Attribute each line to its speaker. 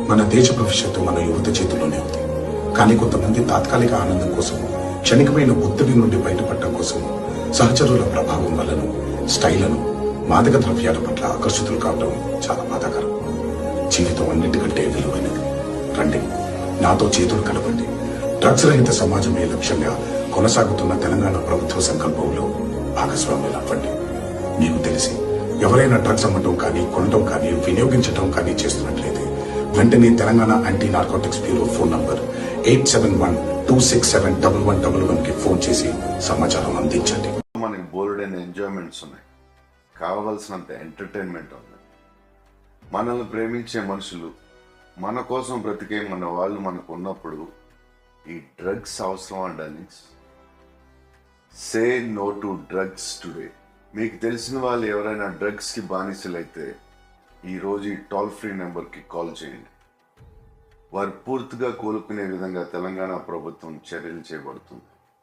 Speaker 1: మన దేశ భవిష్యత్తు మన యువత చేతుల్లోనే ఉంది. కానీ కొంతమంది తాత్కాలిక ఆనందం కోసం, క్షణికమైన ఒత్తిడి నుండి బయటపడటం కోసం సహచరుల ప్రభావం వలన స్టైలను, మాదక ద్రవ్యాల పట్ల ఆకర్షితులు కావడం చాలా బాధాకరం. జీవితం అన్నిటికంటే విలువైనది. రండి, నాతో చేతులు కలపండి. డ్రగ్స్ రహిత సమాజమే లక్ష్యంగా కొనసాగుతున్న తెలంగాణ ప్రభుత్వ సంకల్పంలో భాగస్వాములు అవ్వండి. మీకు తెలిసి ఎవరైనా డ్రగ్స్ అమ్మటం కానీ, కొనడం కానీ, వినియోగించడం కానీ చేస్తున్నట్లయితే వెంటనే Telangana anti narcotics bureau phone number 8712671111కి ఫోన్ చేసి సమాచారం అందించండి.
Speaker 2: మనకి బోల్డైన ఎంజాయ్మెంట్స్ ఉన్నాయి, కావలసినంత ఎంటర్టైన్మెంట్ ఉంది. మనల్ని ప్రేమించే మనుషులు, మన కోసం బ్రతికే మన వాళ్ళు మనకు ఉన్నప్పుడు ఈ డ్రగ్స్ అవసరం అండి. Say no to drugs today. మీకు తెలిసిన వాళ్ళు ఎవరైనా డ్రగ్స్కి బానిసలైతే ఈరోజు ఈ టోల్ ఫ్రీ నెంబర్కి కాల్ చేయండి. వారు పూర్తిగా కోలుకునే విధంగా తెలంగాణ ప్రభుత్వం చర్యలు చేపడుతుంది.